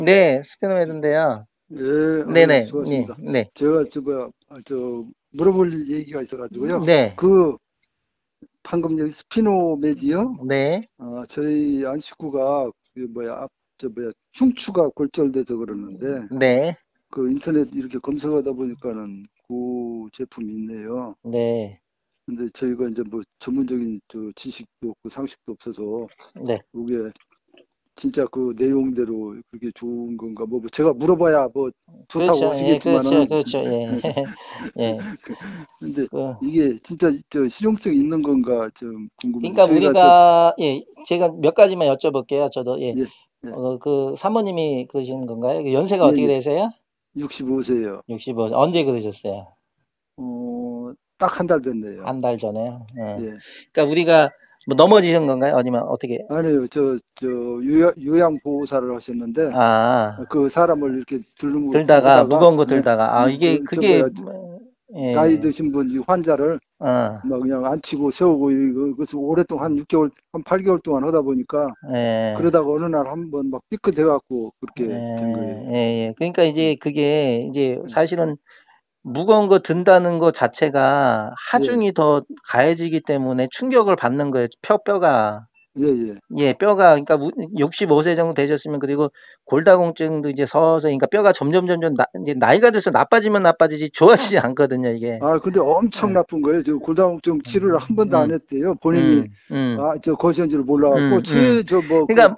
네, 스피노매드인데요. 예, 네네, 네, 수고하십니다. 네, 제가 저 뭐야, 물어볼 얘기가 있어가지고요. 네, 그 방금 여기 스피노메디요. 네, 저희 안식구가 그 뭐야, 흉추가 골절돼서 그러는데 네, 그 인터넷 이렇게 검색하다 보니까는 그 제품이 있네요. 네, 근데 저희가 이제 뭐 전문적인 지식도 없고 상식도 없어서 네. 그게 진짜 그 내용대로 그게 좋은 건가 뭐 제가 물어봐야 뭐 그렇죠, 좋다고 예, 그렇죠, 하시겠지만은 그렇죠, 예, 예, 근데 그, 이게 진짜 실용성 있는 건가 좀 궁금해서 그러니까 저희가 저 우리가, 예, 제가 몇 가지만 여쭤볼게요. 저도, 예, 예, 예, 그 사모님이 그러시는 건가요? 그 연세가 예, 어떻게 예, 되세요? 65세요. 65, 언제 그러셨어요? 딱 한 달 됐네요. 한 달 전에요. 예. 예. 그러니까 우리가 뭐 넘어지신 건가요? 아니면 어떻게? 아니요, 요양보호사를 하셨는데, 아, 그 사람을 이렇게 들다가, 하다가, 무거운 거 들다가, 아, 이게, 그게, 나이 예, 드신 분, 이 환자를 어, 막 그냥 앉히고 세우고, 그것을 오랫동안 한 6개월, 한 8개월 동안 하다 보니까, 예. 그러다가 어느 날 한번 막 삐끗해갖고, 그렇게 된 거예요. 예, 예. 그러니까 이제 그게 이제 예, 사실은 무거운 거 든다는 거 자체가 예, 하중이 더 가해지기 때문에 충격을 받는 거예요. 뼈가. 예, 예. 예, 뼈가, 그러니까 65세 정도 되셨으면 그리고 골다공증도 이제 서서, 그러니까 뼈가 점점 이제 나이가 들어서 나빠지면 나빠지지 좋아지지 않거든요, 이게. 근데 엄청 예. 나쁜 거예요. 저 골다공증 치료를 한 번도 안 음, 했대요. 본인이, 음, 음, 거시한 줄 몰라갖고, 그 그러니까,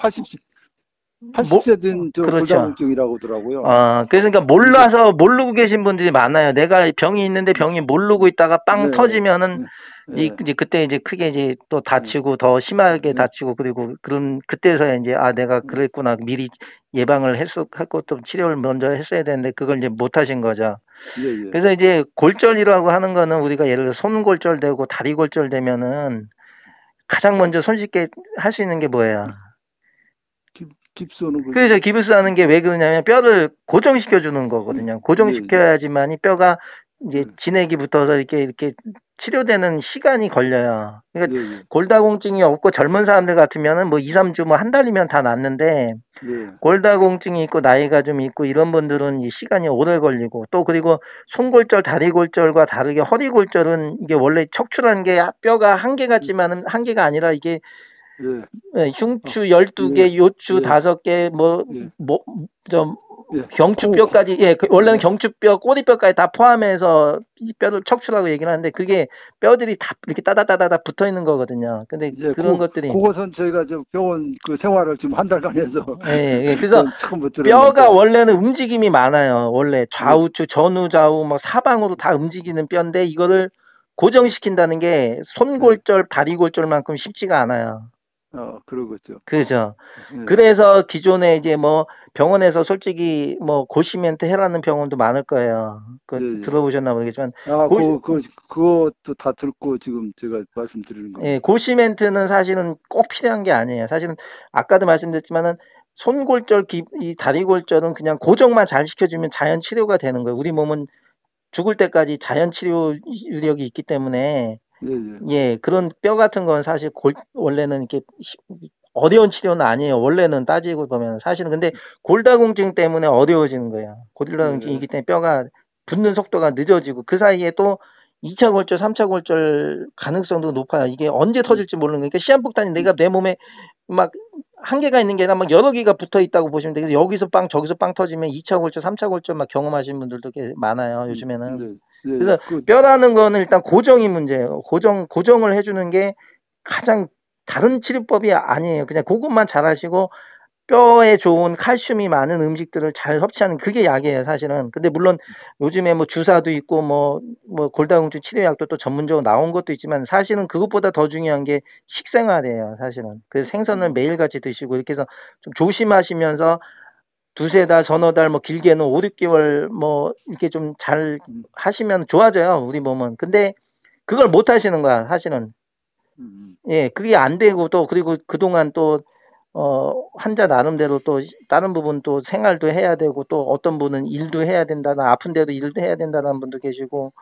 80세 된 저 그렇죠. 골다공증이라고 하더라고요. 그래서 그러니까 그러니까, 모르고 계신 분들이 많아요. 내가 병이 있는데 병이 모르고 있다가 빵 네, 터지면은 네, 네, 이제 그때 이제 크게 이제 또 네, 다치고 더 심하게 네, 다치고 그리고 그런 그때서야 이제 아 내가 네, 그랬구나 미리 예방을 할 것도 치료를 먼저 했어야 되는데 그걸 이제 못 하신 거죠. 예, 예. 그래서 이제 골절이라고 하는 거는 우리가 예를 들어 손 골절되고 다리 골절되면은 가장 먼저 손쉽게 할 수 있는 게 뭐예요? 깁스오는 그래서 거죠. 기부스 하는 게 왜 그러냐면 뼈를 고정시켜 주는 예, 거거든요. 예, 예, 고정시켜야지만이 뼈가 이제 예, 진액이 붙어서 이렇게 치료되는 시간이 걸려요. 예, 그러니까 예, 골다공증이 없고 젊은 사람들 같으면은 뭐 2, 3주 뭐 한 달이면 다 낫는데 예, 골다공증이 있고 나이가 좀 있고 이런 분들은 이 시간이 오래 걸리고 또 그리고 손골절, 다리골절과 다르게 허리골절은 이게 원래 척추라는 게 뼈가 한 개 같지만은 한 개가 아니라 이게 예, 예, 아, 흉추 예, 12개, 요추 예, 5개, 예, 뭐, 좀, 예, 경추뼈까지, 예, 원래는 예, 경추뼈, 꼬리뼈까지 다 포함해서 이 뼈를 척추라고 얘기를 하는데 그게 뼈들이 다 이렇게 따다다다다 붙어 있는 거거든요. 근데 예, 그런 것들이, 그것은 저희가 저 병원 그 생활을 지금 한 달간 해서 예, 예. 그래서 그건 처음 못 뼈가 들었는데, 원래는 움직임이 많아요. 원래 예, 좌우측, 전후, 뭐 사방으로 다 움직이는 뼈인데 이거를 고정시킨다는 게 예, 손골절, 다리골절만큼 쉽지가 않아요. 그러겠죠. 그죠. 예, 그래서 기존에 이제 뭐 병원에서 솔직히 뭐 고시멘트 해라는 병원도 많을 거예요. 그 예, 예. 들어보셨나 모르겠지만 고, 그것도 다 듣고 지금 제가 말씀드리는 예, 겁니다. 고시멘트는 사실은 꼭 필요한 게 아니에요. 사실은 아까도 말씀드렸지만은 손골절, 이 다리골절은 그냥 고정만 잘 시켜주면 자연 치료가 되는 거예요. 우리 몸은 죽을 때까지 자연 치료 유력이 있기 때문에 예, 예, 예, 그런 뼈 같은 건 사실 원래는 이렇게 어려운 치료는 아니에요. 원래는 따지고 보면 사실은 근데 골다공증 때문에 어려워지는 거예요. 예, 골다공증이기 때문에 뼈가 붙는 속도가 늦어지고 그 사이에 또 2차 골절, 3차 골절 가능성도 높아요. 이게 언제 예, 터질지 모르는 거니까 시한폭탄이 예, 내가 내 몸에 막 한 개가 있는 게 아니라 막 여러 개가 붙어 있다고 보시면 돼요. 그래서 여기서 빵 저기서 빵 터지면 2차 골절, 3차 골절 막 경험하시는 분들도 꽤 많아요. 요즘에는. 예, 예, 예. 그래서 뼈라는 거는 일단 고정이 문제예요. 고정을 해주는 게 가장 다른 치료법이 아니에요. 그냥 그것만 잘하시고 뼈에 좋은 칼슘이 많은 음식들을 잘 섭취하는 그게 약이에요, 사실은. 근데 물론 요즘에 뭐 주사도 있고 뭐 골다공증 치료약도 또 전문적으로 나온 것도 있지만 사실은 그것보다 더 중요한 게 식생활이에요, 사실은. 그래서 생선을 음, 매일같이 드시고 이렇게 해서 좀 조심하시면서 두세 달, 서너 달, 뭐 길게는 5, 6개월 뭐 이렇게 좀 잘 음, 하시면 좋아져요, 우리 몸은. 근데 그걸 못 하시는 거야, 사실은. 음, 예, 그게 안 되고 또 그리고 그동안 또 환자 나름대로 또 다른 부분 또 생활도 해야 되고 또 어떤 분은 일도 해야 된다는 아픈데도 일도 해야 된다는 분도 계시고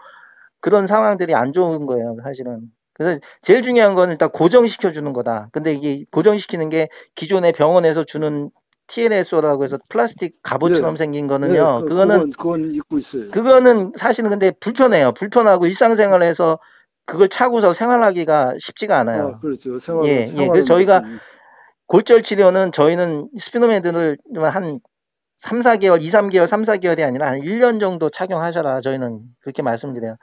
그런 상황들이 안 좋은 거예요, 사실은. 그래서 제일 중요한 건 일단 고정시켜 주는 거다. 근데 이게 고정시키는 게 기존의 병원에서 주는 TNSO라고 해서 플라스틱 예, 갑옷처럼 생긴 예, 거는요. 그거는 그건 입고 있어요. 그거는 사실은 근데 불편해요. 불편하고 일상생활에서 그걸 차고서 생활하기가 쉽지가 아, 않아요. 그렇죠. 예, 예. 그래서 생활은 저희가 좀, 골절 치료는 저희는 스피노메드를 한 3, 4개월, 2, 3개월, 3, 4개월이 아니라 한 1년 정도 착용하셔라. 저희는 그렇게 말씀드려요. 음,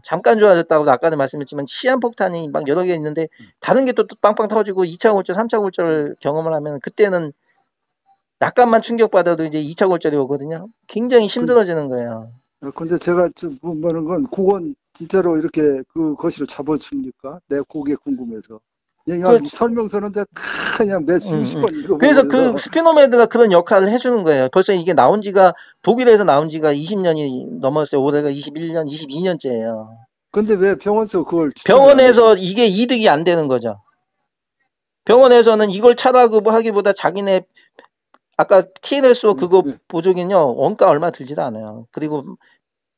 잠깐 좋아졌다고 아까도 말씀했지만 시한폭탄이 막 여러 개 있는데 다른 게 또 빵빵 터지고 2차 골절, 3차 골절을 경험을 하면 그때는 약간만 충격받아도 이제 2차 골절이 오거든요. 굉장히 근, 힘들어지는 거예요. 근데 제가 좀 보는 건, 그건 진짜로 이렇게 그 것으로 잡아줍니까? 내 그게 궁금해서. 그, 그냥 설명서는 내가 그냥 몇 수십 음. 번 그래서 그 읽어보면서, 스피노메드가 그런 역할을 해주는 거예요. 벌써 이게 독일에서 나온 지가 20년이 넘었어요. 올해가 21년, 22년째예요. 근데 왜 병원서 그걸 추천을 안 해줘? 병원에서 이게 이득이 안 되는 거죠. 병원에서는 이걸 차라고 하기보다 자기네 아까 TNSO 예, 그거 예. 보조기는요 원가 얼마 들지도 않아요. 그리고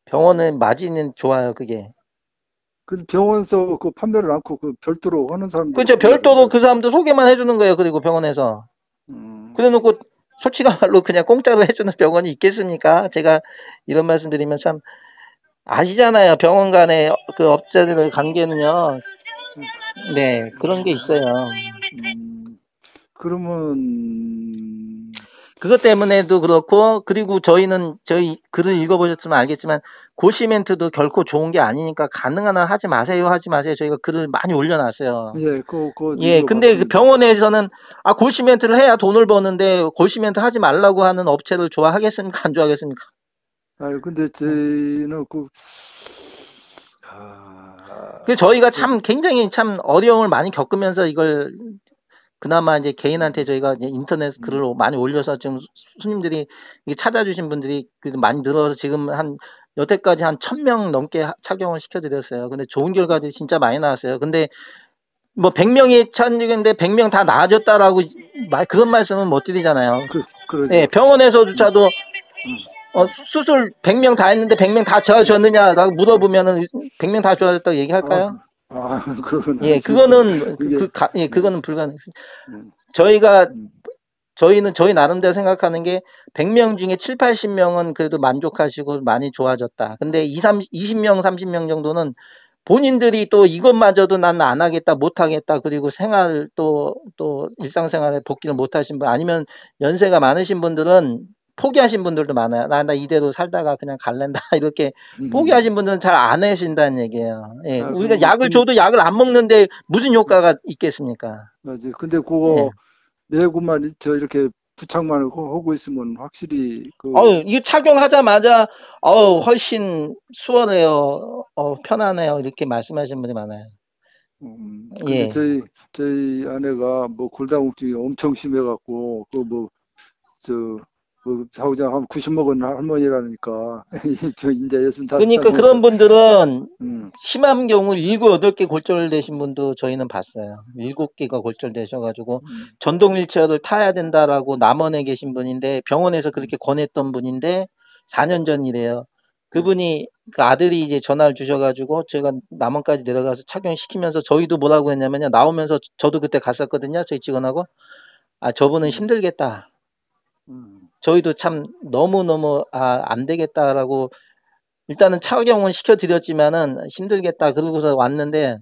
병원의 마진은 좋아요 그게. 근데 병원서 그 판매를 않고 그 별도로 하는 사람들이 그렇죠. 있단 별도로 말이에요. 그 사람들 소개만 해주는 거예요. 그리고 병원에서. 음, 그래놓고 솔직한 말로 그냥 공짜로 해주는 병원이 있겠습니까? 제가 이런 말씀 드리면 참 아시잖아요. 병원 간의 그 업체들의 관계는요. 음, 네, 그런 게 있어요. 음, 그러면, 그것 때문에도 그렇고, 그리고 저희 글을 읽어보셨으면 알겠지만, 고시멘트도 결코 좋은 게 아니니까 가능한 한 하지 마세요, 하지 마세요. 저희가 글을 많이 올려놨어요. 예, 그거 예, 근데 그 읽어봤습니다. 병원에서는, 고시멘트를 해야 돈을 버는데, 고시멘트 하지 말라고 하는 업체를 좋아하겠습니까? 안 좋아하겠습니까? 근데 저희는 아, 그 저희가 그, 참 굉장히 참 어려움을 많이 겪으면서 이걸 그나마 이제 개인한테 음, 저희가 이제 인터넷 글을 음, 많이 올려서 지금 손님들이 이게 찾아주신 분들이 그래도 많이 늘어서 지금 한 여태까지 한 1,000명 넘게 착용을 시켜드렸어요. 근데 좋은 결과들이 진짜 많이 나왔어요. 근데 뭐 100명이 찾는데 100명 다 나아졌다라고 그런 말씀은 못 드리잖아요. 예, 그러죠. 음, 병원에서조차도 음, 수술 100명 다 했는데 100명 다 좋아졌느냐라고 물어보면은 100명 다 좋아졌다고 아, 얘기할까요? 그건 예, 아니죠. 그게, 음, 그거는 불가능. 음, 저희가 음, 저희는 저희 나름대로 생각하는 게 100명 중에 7, 80명은 그래도 만족하시고 많이 좋아졌다. 근데 20명, 30명 정도는 본인들이 또 이것마저도 난 안 하겠다, 못 하겠다. 그리고 또 일상생활에 복귀를 못 하신 분, 아니면 연세가 많으신 분들은 포기하신 분들도 많아요. 나 이대로 살다가 그냥 갈랜다. 이렇게 포기하신 음. 분들은 잘 안 하신다는 얘기예요. 예. 우리가 그리고, 약을 줘도 약을 안 먹는데 무슨 효과가 있겠습니까? 맞지. 근데 예. 그거 매구만 이렇게 부착만 하고 있으면 확실히 이거 착용하자마자, 훨씬 수월해요. 편하네요. 이렇게 말씀하시는 분이 많아요. 근데 예. 저희 아내가 뭐 골다공증이 엄청 심해갖고, 저, 사후장 한 90 먹은 할머니라니까, 저 이제 65살 그러니까 먹어서, 그런 분들은 음, 심한 경우 7, 8개 골절되신 분도 저희는 봤어요. 7개가 골절되셔가지고 음, 전동 휠체어를 타야 된다라고 남원에 계신 분인데 병원에서 음, 그렇게 권했던 분인데 4년 전이래요. 음, 그분이 그 아들이 이제 전화를 주셔가지고 제가 남원까지 내려가서 착용시키면서 저희도 뭐라고 했냐면요. 나오면서 저도 그때 갔었거든요. 저희 직원하고. 저분은 음, 힘들겠다. 음, 저희도 참 너무너무 안 되겠다라고 일단은 착용은 시켜드렸지만은 힘들겠다 그러고서 왔는데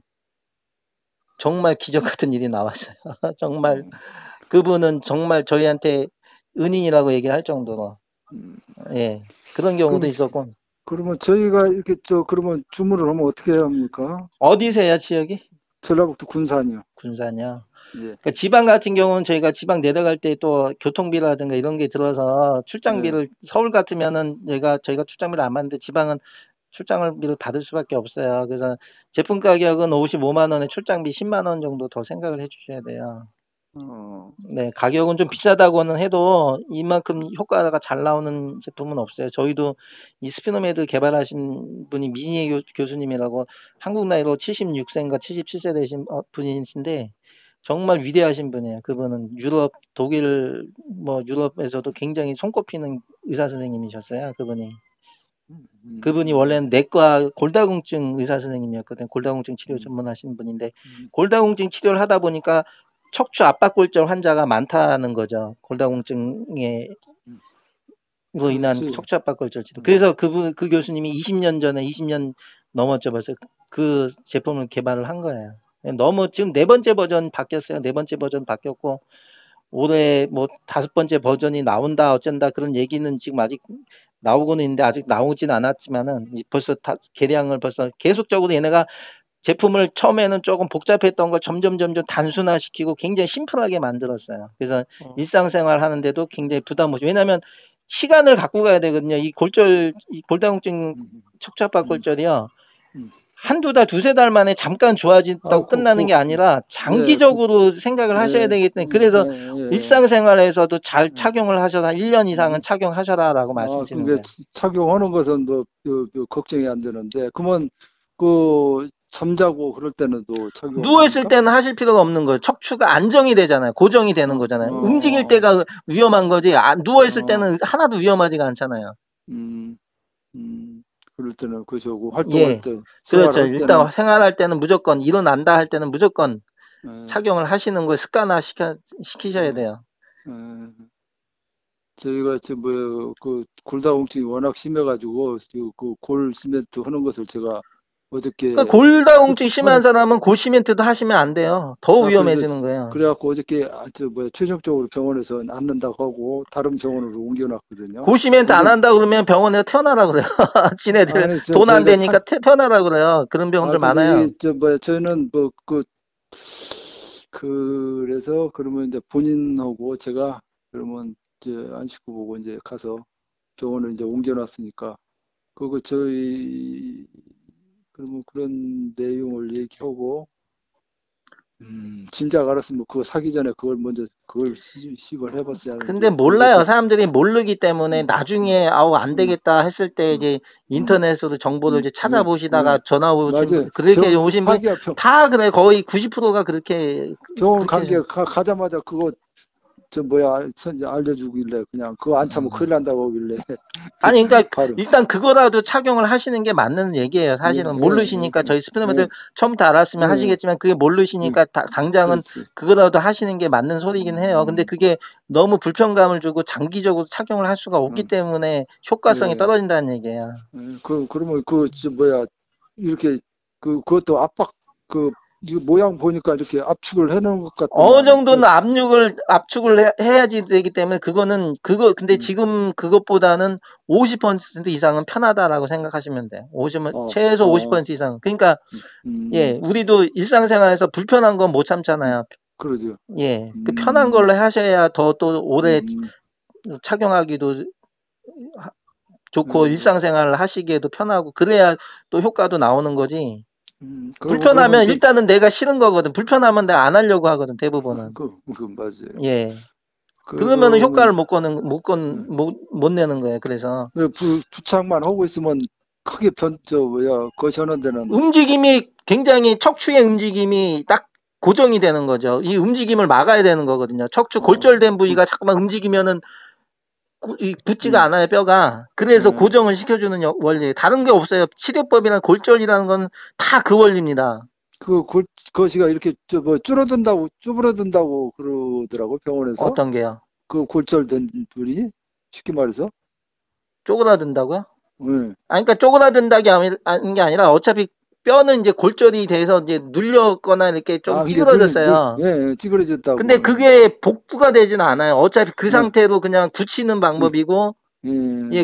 정말 기적 같은 일이 나왔어요. 정말 음, 그분은 정말 저희한테 은인이라고 얘기를 할 정도로 음. 예 그런 경우도 그럼, 있었고 그러면 저희가 이렇게 그러면 주문을 하면 어떻게 해야 합니까? 어디세요 지역이? 전라북도 군산이요. 군산이요. 예, 그러니까 지방 같은 경우는 저희가 지방 내려갈 때 또 교통비라든가 이런 게 들어서 예, 출장비를 서울 같으면은 저희가 출장비를 안 받는데 지방은 출장비를 받을 수밖에 없어요. 그래서 제품 가격은 55만 원에 출장비 10만 원 정도 더 생각을 해주셔야 돼요. 어, 네, 가격은 좀 비싸다고는 해도 이만큼 효과가 잘 나오는 제품은 없어요. 저희도 이 스피노메드 개발하신 분이 민희애 교수님이라고 한국 나이로 76세인가 77세 되신 분이신데 정말 위대하신 분이에요. 그분은 독일, 뭐 유럽에서도 굉장히 손꼽히는 의사 선생님이셨어요. 그분이 음, 원래는 내과 골다공증 의사 선생님이었거든요. 골다공증 치료 음, 전문하신 분인데 음, 골다공증 치료를 하다 보니까 척추 압박골절 환자가 많다는 거죠. 골다공증에 로 인한 그렇지. 척추 압박골절 치료. 그래서 그 교수님이 20년 전에 20년 넘었죠 벌써 그 제품을 개발을 한 거예요. 너무 지금 네 번째 버전 바뀌었어요. 네 번째 버전 바뀌었고 올해 뭐 다섯 번째 버전이 나온다 어쩐다 그런 얘기는 지금 아직 나오고는 있는데 아직 나오진 않았지만은 벌써 다 개량을 벌써 계속적으로 얘네가 제품을 처음에는 조금 복잡했던 걸 점점 단순화시키고 굉장히 심플하게 만들었어요. 그래서 일상생활 하는데도 굉장히 부담 없이 왜냐하면 시간을 갖고 가야 되거든요. 이 골다공증 척추압박골절이요. 한두 달, 두세 달 만에 잠깐 좋아진다고 끝나는 게 아니라 장기적으로 생각을 하셔야 되기 때문에 그래서 일상생활에서도 잘 착용을 하셔라. 1년 이상은 착용하셔라라고 말씀드리는 거예요. 착용하는 것은 뭐 걱정이 안 되는데 그러면 그 잠자고 그럴 때는 또 착용 누워있을 때는 하실 필요가 없는 거예요. 척추가 안정이 되잖아요. 고정이 되는 거잖아요. 움직일 때가 위험한 거지 누워있을 때는 하나도 위험하지가 않잖아요. 그럴 때는 그러고 활동할 때 그렇죠. 일단 생활할 때는 무조건 일어난다 할 때는 무조건 착용을 하시는 걸 습관화 시키셔야 돼요. 저희가 지금 그 골다공증이 워낙 심해가지고 그 골 시멘트 하는 것을 제가 어저께 그러니까 골다공증 심한 사람은 골시멘트도 하시면 안 돼요. 더 위험해지는 거예요. 그래갖고 어저께 최종적으로 병원에서 안 된다고 하고 다른 병원으로 옮겨놨거든요. 골시멘트 안 한다고 그러면 병원에 태어나라 그래요. 지네들 돈 안 되니까 태어나라 그래요. 그런 병원들 많아요. 저희는 그래서 그러면 이제 본인하고 제가 그러면 이제 안식구 보고 이제 가서 병원을 이제 옮겨놨으니까 그거 저희 그러면 그런 내용을 얘기하고 진작 알았으면 그거 사기 전에 그걸 먼저 그걸 시식을 해봤어야 하는데. 근데 몰라요. 사람들이 모르기 때문에 나중에 아우 안 되겠다 했을 때 이제 인터넷으로 정보를 이제 찾아보시다가 전화 오신 분 그렇게 오신 분 다 그래 거의 90%가 그렇게 병원 가자마자 그거 알려주길래 그냥 그거 안 차면 큰일 난다고 하길래. 아니 그러니까 일단 그거라도 착용을 하시는 게 맞는 얘기예요. 사실은 모르시니까 저희 스피너맨들 처음부터 알았으면 하시겠지만 그게 모르시니까 당장은 그거라도 하시는 게 맞는 소리긴 해요. 근데 그게 너무 불편감을 주고 장기적으로 착용을 할 수가 없기 때문에 효과성이 떨어진다는 얘기예요. 그러면 이렇게 그것도 압박 이 모양 보니까 이렇게 압축을 해놓은 것 같아요. 어느 정도는 압축을 해야지 되기 때문에 근데 지금 그것보다는 50% 이상은 편하다라고 생각하시면 돼요. 최소 50% 이상. 그러니까 우리도 일상생활에서 불편한 건 못 참잖아요. 그러죠. 그 편한 걸로 하셔야 또 오래 착용하기도 좋고 일상생활을 하시기에도 편하고 그래야 또 효과도 나오는 거지. 불편하면 일단은 내가 싫은 거거든. 불편하면 내가 안 하려고 하거든. 대부분은. 맞아요. 그러면은 효과를 못 내는 거예요. 그래서 부착만 하고 있으면 크게 거시하는 데는 움직임이 굉장히 척추의 움직임이 딱 고정이 되는 거죠. 이 움직임을 막아야 되는 거거든요. 척추 골절된 부위가 자꾸만 움직이면은 붙지가 않아요, 뼈가. 그래서 고정을 시켜주는 원리. 다른 게 없어요. 치료법이나 골절이라는 건 다 그 원리입니다. 그것이가 이렇게 쭈그러든다고 그러더라고, 병원에서. 어떤 게요? 그 골절된 분이 쉽게 말해서. 쪼그라든다고요? 그러니까 쪼그라든다는 게 아니라 어차피 뼈는 이제 골절이 돼서 이제 눌렸거나 이렇게 좀 찌그러졌어요. 찌그러졌다고. 근데 그게 복구가 되지는 않아요. 어차피 그 상태로 그냥 굳히는 방법이고,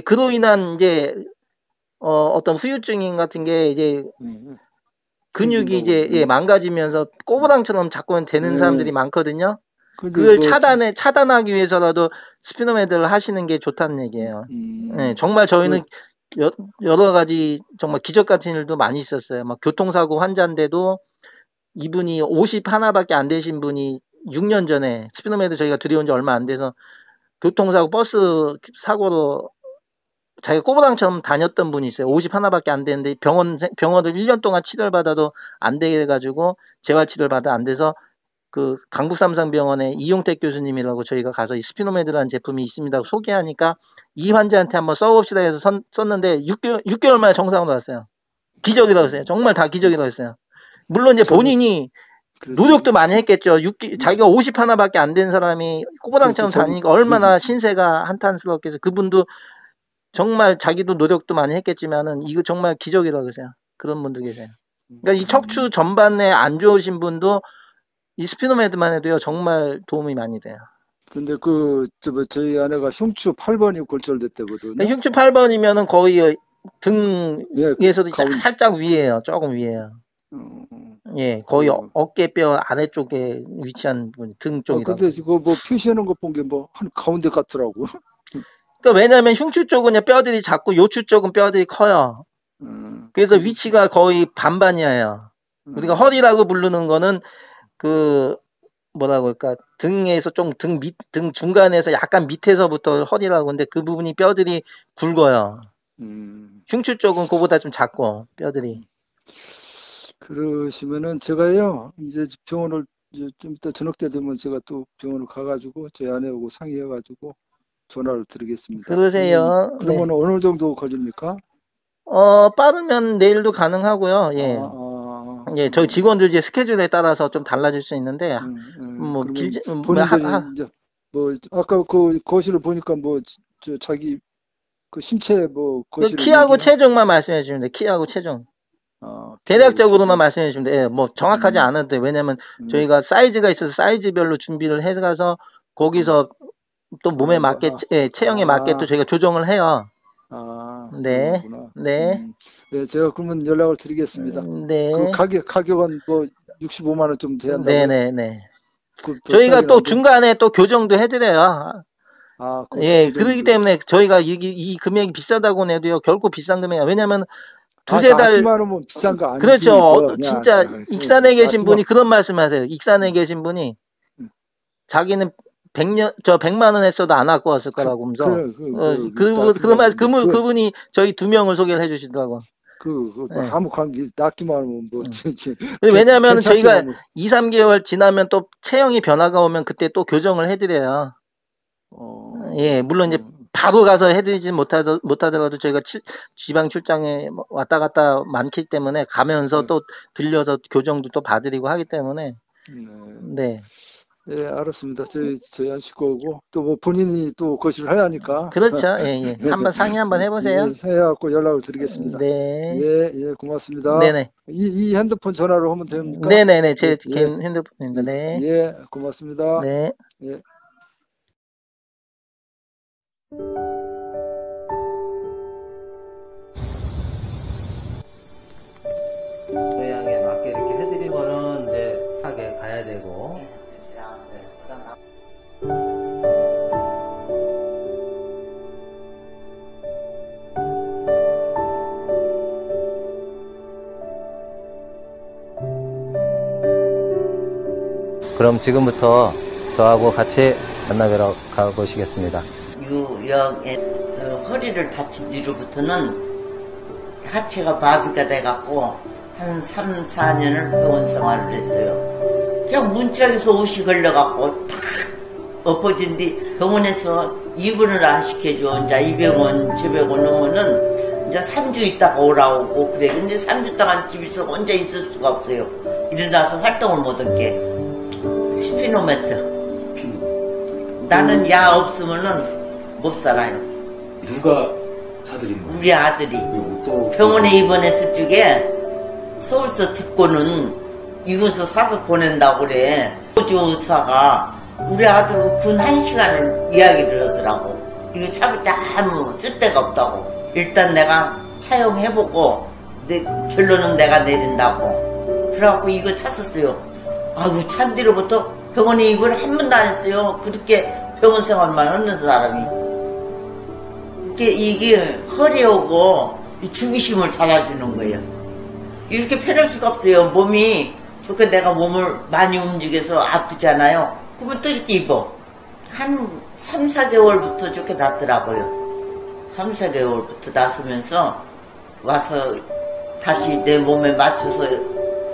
그로 인한 이제 어떤 후유증인 같은 게 이제 근육이 이제 망가지면서 꼬부랑처럼 자꾸 되는 사람들이 많거든요. 그걸 차단하기 위해서라도 스피노메드를 하시는 게 좋다는 얘기예요. 정말 저희는 여러 가지 정말 기적 같은 일도 많이 있었어요. 막 교통사고 환자인데도 이분이 50 하나밖에 안 되신 분이 6년 전에 스피노메드 저희가 들여온 지 얼마 안 돼서 교통사고 버스 사고로 자기가 꼬부랑처럼 다녔던 분이 있어요. 50 하나밖에 안 되는데 병원을 1년 동안 치료를 받아도 안 되게 해가지고 재활치료를 받아 안 돼서 그 강북삼성병원의 이용택 교수님이라고 저희가 가서 이 스피노메드라는 제품이 있습니다 소개하니까 이 환자한테 한번 써봅시다 해서 썼는데 6개월 만에 정상으로 왔어요. 기적이라고 했어요. 정말 다 기적이라고 했어요. 물론 이제 본인이 그렇지. 노력도 많이 했겠죠. 자기가 50 하나밖에 안 된 사람이 꼬부랑처럼 그렇지. 다니니까 얼마나 신세가 한탄스럽겠어요. 그분도 정말 자기도 노력도 많이 했겠지만은 이거 정말 기적이라고 그러세요. 그런 분도 계세요. 그러니까 이 척추 전반에 안 좋으신 분도 이 스피노메드만 해도요 정말 도움이 많이 돼요. 근데 저희 아내가 흉추 8번이 골절됐다거든요. 흉추 8번이면은 거의 예, 등에서도 살짝 위에요. 조금 위에요. 예, 거의 어깨뼈 아래쪽에 위치한 분, 등 쪽이라고. 근데 이거 뭐 표시하는 거 본 게 뭐 한 가운데 같더라고. 그러니까 왜냐면 흉추 쪽은 뼈들이 작고 요추 쪽은 뼈들이 커요. 그래서 위치가 거의 반반이에요. 우리가 허리라고 부르는 거는 뭐라고 할까, 등에서 좀 등 중간에서 약간 밑에서부터 허리라고 하는데 그 부분이 뼈들이 굵어요. 흉추 쪽은 그보다 좀 작고 뼈들이. 그러시면은 제가요 이제 병원을 이제 좀 이따 저녁 때 되면 제가 또 병원을 가가지고 제 아내하고 상의해가지고 전화를 드리겠습니다. 그러세요. 그러면 네. 어느 정도 걸립니까? 빠르면 내일도 가능하고요. 예. 예, 저희 직원들 이제 스케줄에 따라서 좀 달라질 수 있는데, 뭐, 길지, 본인들이 이제 뭐, 아까 거실을 보니까 뭐, 자기 신체 뭐, 거실을. 키하고 체중만 말씀해 주시면 돼요. 키하고 체중. 대략적으로만 말씀해 주시면 돼요. 뭐, 정확하지 않아도 돼요. 왜냐면 저희가 사이즈가 있어서 사이즈별로 준비를 해가서 거기서 또 몸에 맞게, 체형에 맞게 또 저희가 조정을 해요. 네. 네. 네, 제가 그러면 연락을 드리겠습니다. 네. 그 가격은 뭐 65만 원 좀 돼야 한다고요? 네네네. 저희가 또 중간에 또 교정도 해드려요. 예, 그렇기 때문에 저희가 이 금액이 비싸다고 해도요, 결코 비싼 금액이, 왜냐면 두세 달. 낫기만 비싼 거 아니지. 그렇죠. 진짜 익산에 계신 분이 그런 말씀 하세요. 익산에 계신 분이 자기는 100만 원 했어도 안 갖고 왔을 거라고 하면서. 그분이 저희 2명을 소개를 해주시더라고. 아무 관계, 낫기만 하면 뭐. 왜냐하면 저희가 2, 3개월 지나면 또 체형이 변화가 오면 그때 또 교정을 해드려요. 예, 물론 이제 바로 가서 해드리지 못하더라도 저희가 지방 출장에 왔다 갔다 많기 때문에 가면서 또 들려서 교정도 또 봐드리고 하기 때문에. 네. 네, 알았습니다. 저희 한 식구하고 또 뭐 본인이 또 거실을 해야 하니까. 그렇죠. 예, 예. 한번 상의 한번 해보세요. 네, 해갖고 연락을 드리겠습니다. 네. 예, 예, 고맙습니다. 네네. 이 핸드폰 전화로 하면 됩니까? 네네네. 제 개인 핸드폰입니다. 네. 예, 고맙습니다. 네. 예. 모양에 맞게 이렇게 해드리면은 이제 하게 가야 되고. 그럼 지금부터 저하고 같이 만나뵈러 가보시겠습니다. 유형의 허리를 다친 뒤로부터는 하체가 마비가 돼갖고 한 3, 4년을 병원 생활을 했어요. 그냥 문짝에서 옷이 걸려갖고 탁 엎어진 뒤 병원에서 입원을 안 시켜줘. 이제 200원, 700원 넘으면은 이제 3주 있다가 오라고 그래. 근데 3주 동안 집에서 혼자 있을 수가 없어요. 일어나서 활동을 못하게. 스피노메트. 나는 야 없으면은 못 살아요. 누가 사드린 거예요? 우리 아들이 병원에 입원했을 적에 서울서 듣고는 이것을 사서 보낸다고 그래. 호주 의사가 우리 아들하고 근 1시간을 이야기를 하더라고. 이거 잡을 때 아무 쓸데가 없다고. 일단 내가 차용해보고 결론은 내가 내린다고. 그래갖고 이거 찼었어요. 아이고 찬 뒤로부터 병원에 입원을 한 번도 안 했어요. 그렇게 병원 생활만 하는 사람이. 이게 허리하고 중심을 잡아주는 거예요. 이렇게 편할 수가 없어요. 몸이 좋게 내가 몸을 많이 움직여서 아프잖아요. 그러면 또 이렇게 입어. 한 3, 4개월부터 좋게 낫더라고요. 3, 4개월부터 낫으면서 와서 다시 내 몸에 맞춰서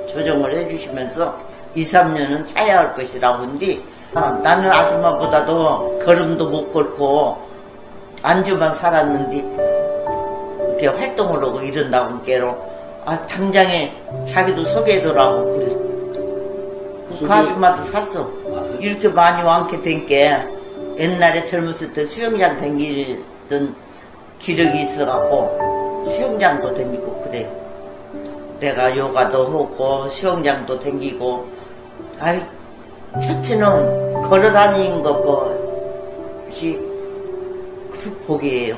조정을 해주시면서 2, 3년은 차야 할 것이라고 하는데 나는 아줌마보다도 걸음도 못 걷고 안주만 살았는데 이렇게 활동을 하고 이런다고 깨로 당장에 자기도 소개해달라고 그랬어. 그 아줌마도 샀어. 그래? 이렇게 많이 많게 된 게 옛날에 젊었을 때 수영장 댕기던 기력이 있어갖고 수영장도 댕기고 그래. 내가 요가도 하고 수영장도 댕기고 아이 첫째는 걸어다니는 것이 그 복이에요.